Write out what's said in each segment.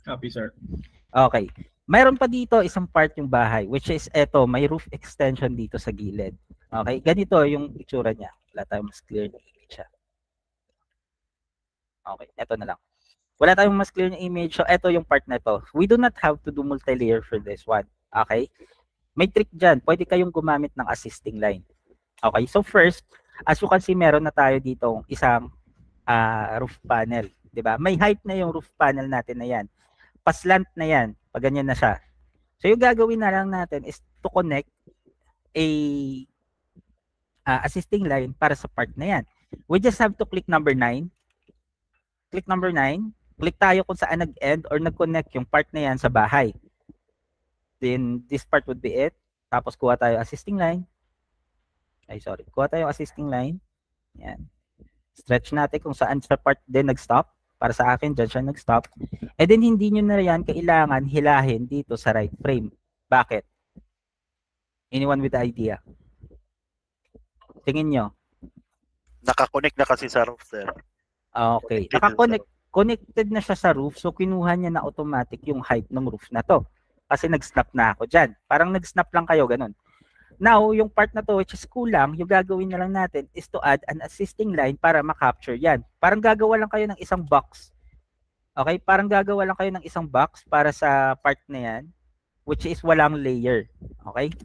Copy, sir. Okay. Mayroon pa dito isang part yung bahay, which is eto, may roof extension dito sa gilid. Okay, ganito yung itsura niya. Wala tayong mas clear na image siya. Okay, eto na lang. Wala tayong mas clear na image. So, eto yung part na to. We do not have to do multi-layer for this one. Okay? May trick dyan. Pwede kayong gumamit ng assisting line. Okay? So, first, as you can see, meron na tayo dito isang roof panel. 'Di ba? May height na yung roof panel natin na yan. Paslant na yan. Pag ganyan na siya. So, yung gagawin na lang natin is to connect a assisting line para sa part na yan. We just have to click number 9. Click number 9. Click tayo kung saan nag-end or nag-connect yung part na yan sa bahay. Then, this part would be it. Tapos, kuha tayo assisting line. Kuha tayo assisting line. Yan. Stretch natin kung saan sa part din nag-stop. Para sa akin, dyan siya nag-stop. And then, hindi nyo na yan kailangan hilahin dito sa right frame. Bakit? Anyone with the idea? Tingin nyo. Nakakonect na kasi sa roof, sir. Okay. Connected na siya sa roof, so kinuha niya na automatic yung height ng roof na to. Kasi nag-snap na ako dyan. Parang nag-snap lang kayo, ganun. Now, yung part na to, which is kulang, yung gagawin na lang natin is to add an assisting line para ma-capture yan. Parang gagawa lang kayo ng isang box. Okay? Parang gagawa lang kayo ng isang box para sa part na yan, which is walang layer. Okay?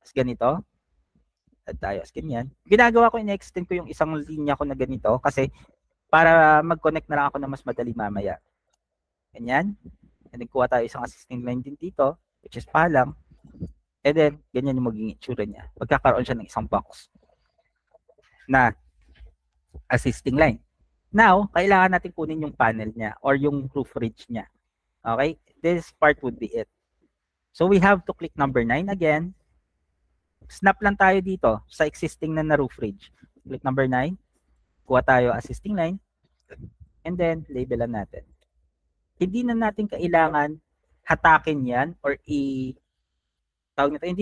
As ganito. Add tayo as ganyan. Ginagawa ko, in-extend ko yung isang linya ko na ganito kasi para mag-connect na lang ako na mas madali mamaya. Ganyan. And then, kuha tayo isang assisting line din dito, which is palang. And then, ganyan yung magiging itsura niya. Magkakaroon siya ng isang box na assisting line. Now, kailangan natin kunin yung panel niya or yung roof ridge niya. Okay? This part would be it. So, we have to click number 9 again. Snap lang tayo dito sa existing na roof ridge. Click number 9. Kuha tayo assisting line. And then, labelan natin. Hindi na natin kailangan hatakin yan or hindi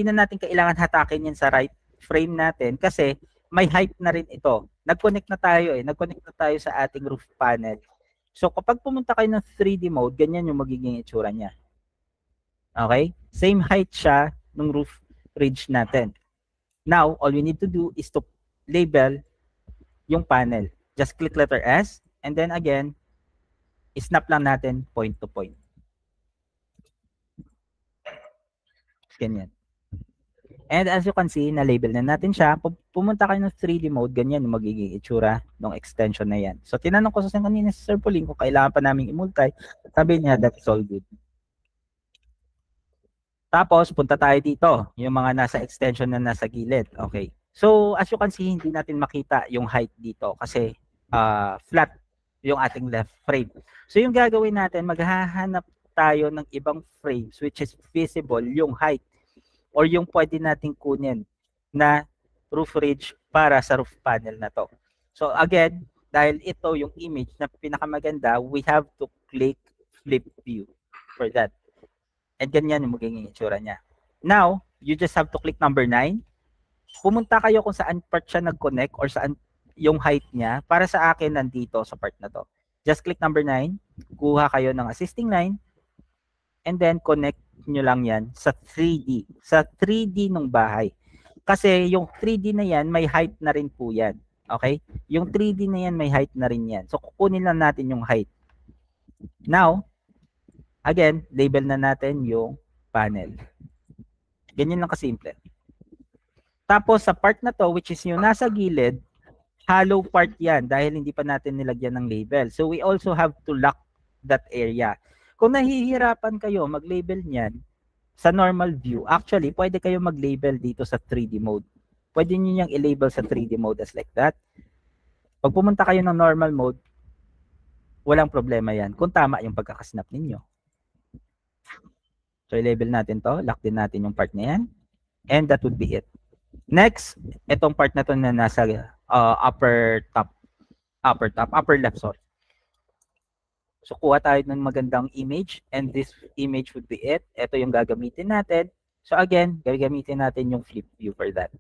na natin kailangan hatakin yan sa right frame natin kasi may height na rin ito. Nag-connect na tayo Nag-connect na tayo sa ating roof panel. So, kapag pumunta kayo ng 3D mode, ganyan yung magiging itsura niya. Okay? Same height siya ng roof ridge natin. Now, all we need to do is to label yung panel. Just click letter S and then again, snap lang natin point to point. Ganyan. And as you can see, na-label na natin siya. Pumunta kayo ng 3D mode, ganyan yung magiging itsura ng extension na yan. So, tinanong ko sa kanina si Sir Pauline kung kailangan pa namin i-multi. Sabi niya, that's all good. Tapos, punta tayo dito. Yung mga nasa extension na nasa gilid. Okay. So, as you can see, hindi natin makita yung height dito kasi flat yung ating left frame. So, yung gagawin natin, maghahanap tayo ng ibang frames which is visible yung height or yung pwede nating kunin na roof ridge para sa roof panel na to. So, again, dahil ito yung image na pinakamaganda, we have to click flip view for that. And ganyan yung magiging itsura niya. Now, you just have to click number 9. Pumunta kayo kung saan part siya nag-connect or saan yung height niya. Para sa akin, nandito sa part na to. Just click number 9. Kuha kayo ng assisting line. And then, connect nyo lang yan sa 3D. Sa 3D ng bahay. Kasi yung 3D na yan, may height na rin po yan. Okay? Yung 3D na yan, may height na rin yan. So, kukunin lang natin yung height. Now, again, label na natin yung panel. Ganyan lang kasimple. Tapos sa part na to, which is yung nasa gilid, hollow part yan dahil hindi pa natin nilagyan ng label. So we also have to lock that area. Kung nahihirapan kayo mag-label niyan sa normal view, actually, pwede kayo mag-label dito sa 3D mode. Pwede nyo niyang i-label sa 3D mode as like that. Pag pumunta kayo ng normal mode, walang problema yan kung tama yung pagkakasnap ninyo. So, i-label natin to. Lock din natin yung part na yan. And that would be it. Next, itong part na to na nasa upper left, sorry. So, kuha tayo ng magandang image and this image would be it. Ito yung gagamitin natin. So, again, gagamitin natin yung flip view for that.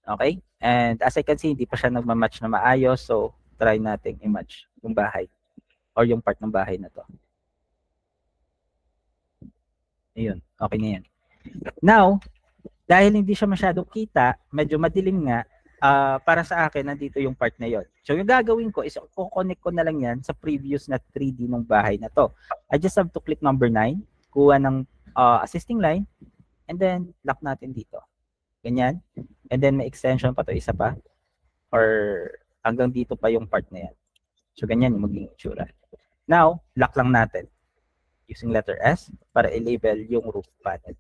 Okay? And as I can see, hindi pa siya nagmamatch na maayos. So, try natin i-match yung bahay or yung part ng bahay na to. Ayun, okay na yan. Now, dahil hindi siya masyadong kita, medyo madilim nga, para sa akin, nandito yung part na yon. So, yung gagawin ko is, kukonect ko na lang yan sa previous na 3D ng bahay na to. I just have to click number 9, kuha ng assisting line, and then lock natin dito. Ganyan. And then may extension pa to, isa pa. Or hanggang dito pa yung part na yan. So, ganyan yung magiging itsura. Now, lock lang natin using letter S para i-label yung roof panel.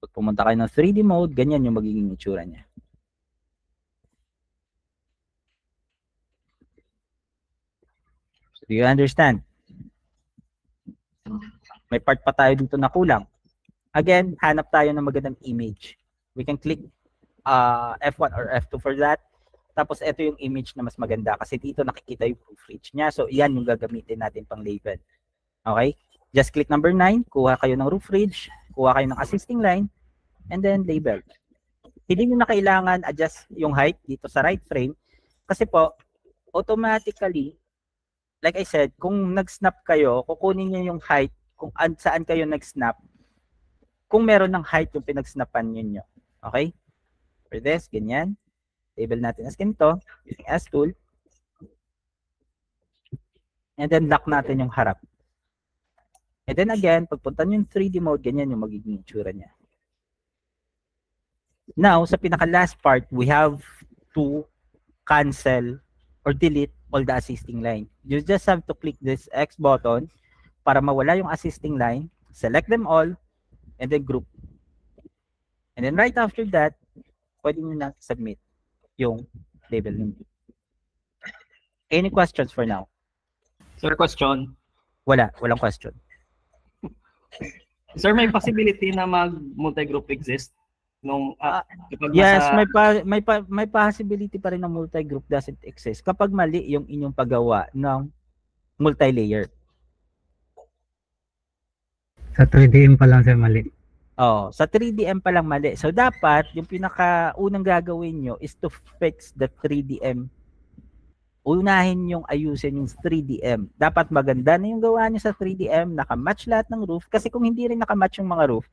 Pag pumunta kayo ng 3D mode, ganyan yung magiging itsura niya. So, do you understand? May part pa tayo dito na kulang. Again, hanap tayo ng magandang image. We can click F1 or F2 for that. Tapos ito yung image na mas maganda kasi dito nakikita yung roof ridge niya. So yan yung gagamitin natin pang label. Okay? Just click number 9, kuha kayo ng roof ridge, kuha kayo ng assisting line, and then label. Hindi nyo na kailangan adjust yung height dito sa right frame kasi po, automatically, like I said, kung nag-snap kayo, kukunin nyo yung height kung saan kayo nag-snap kung meron ng height yung pinag-snapan nyo. Okay? For this, ganyan. Label natin as ganito, using S tool. And then lock natin yung harap. And then again, pagpunta nyo yung 3D mode, ganyan yung magiging itsura niya. Now, sa pinaka-last part, we have to cancel or delete all the assisting line. You just have to click this X button para mawala yung assisting line, select them all, and then group. And then right after that, pwede nyo na submit yung label ninyo. Any questions for now? Sir, question. Walang question. Sir, may possibility na mag-multi-group exist? Nung, yes, may possibility pa rin na multi-group doesn't exist kapag mali yung inyong paggawa ng multi-layer. Sa 3DM pa lang sir mali. Oh, sa 3DM pa lang mali. So dapat yung pinaka-unang gagawin nyo is to fix the 3DM. Unahin yung ayusin yung 3DM. Dapat maganda na yung gawa nyo sa 3DM, nakamatch lahat ng roof. Kasi kung hindi rin nakamatch yung mga roof,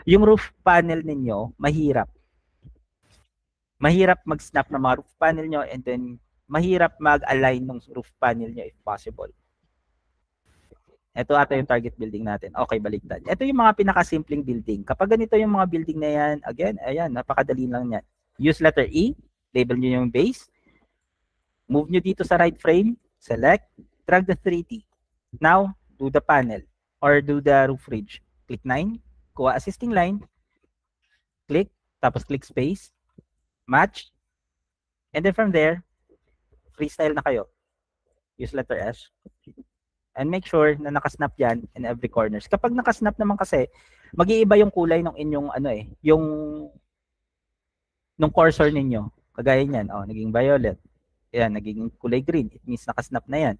yung roof panel ninyo, mahirap. Mahirap mag-snap ng mga roof panel nyo and then mahirap mag-align ng roof panel nyo if possible. Ito ata yung target building natin. Okay, baliktad. Ito yung mga pinakasimpleng building. Kapag ganito yung mga building na yan, again, ayan, napakadali lang yan. Use letter E, label nyo yung base. Move nyo dito sa right frame, select, drag the 3D. Now, do the panel or do the roof ridge. Click 9, kuha assisting line, click, tapos click space, match, and then from there, freestyle na kayo. Use letter S. And make sure na nakasnap yan in every corners. Kapag nakasnap naman kasi, mag-iiba yung kulay ng inyong yung nung cursor ninyo. Kagaya niyan, naging violet. Yan, naging kulay green. It means nakasnap na yan.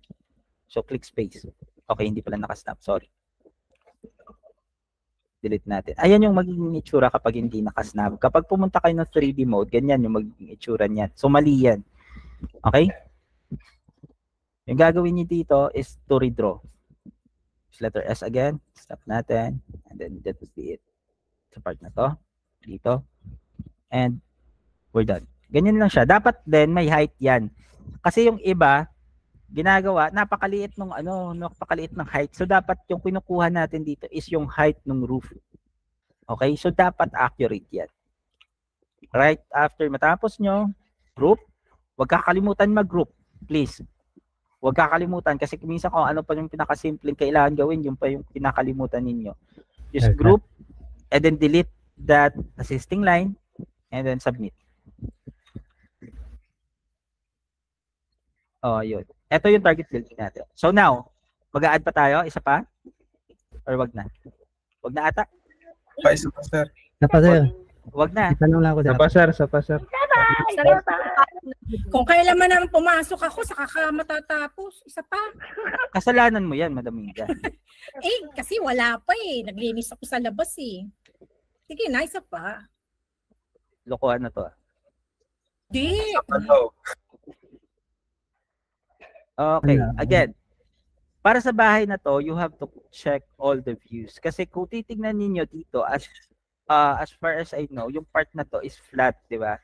So click space. Okay, hindi pala nakasnap. Sorry. Delete natin. Ayan yung magiging itsura kapag hindi nakasnap. Kapag pumunta kayo ng 3D mode, ganyan yung magiging itsura niyan. So mali yan. Okay? Yung gagawin niyo dito is to redraw. Just letter S again. Stop natin. And then that will be it. Sa part na to. Dito. And we're done. Ganyan lang siya. Dapat din may height yan. Kasi yung iba, ginagawa, napakaliit ng height. So dapat yung kinukuha natin dito is yung height ng roof. Okay? So dapat accurate yan. Right after matapos nyo, group. Huwag kakalimutan mag-group. Please. Huwag kakalimutan kasi minsan kung ano pa yung pinakasimpleng kailangan gawin, yung pa yung pinakalimutan ninyo. Just group and then delete that assisting line and then submit. Oh, yun. Ito yung target building natin. So now, mag-a-add pa tayo? Isa pa? Or wag na? Wag na ata? Isa pa, sir. Isa pa sir. Wag na. Itanong lang ako sir. Isa pa, sir. Kung kailan man ang pumasok ako, saka ka matatapos. Isa pa. Kasalanan mo yan, Madam Minda. Kasi wala pa eh. Naglinis ako sa labas eh. Sige na, isa pa. Lokohan na to. Di. Okay, Wala. again. Para sa bahay na to, you have to check all the views. Kasi kung titignan ninyo dito, as far as I know, yung part na to is flat, di ba?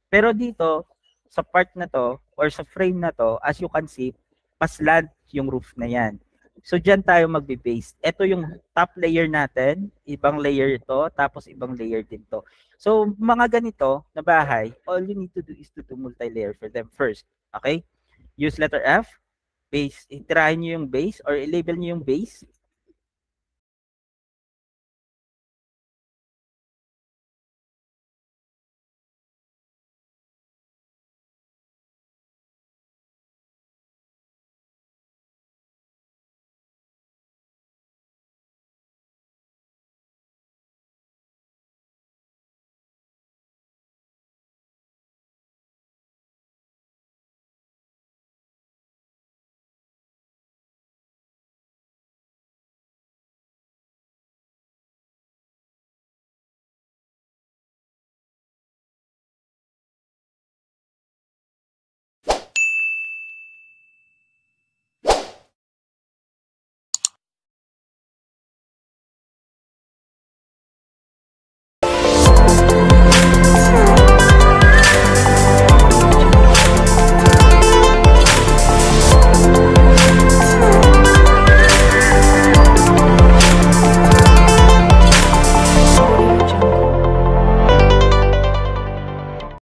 Pero dito, sa part na to, or sa frame na to, as you can see, paslant yung roof na yan. So, dyan tayo magbe-base. Ito yung top layer natin, ibang layer ito, tapos ibang layer din to. So, mga ganito na bahay, all you need to do is to do multi-layer for them first. Okay? Use letter F, base, itirahin nyo yung base or i-label nyo yung base.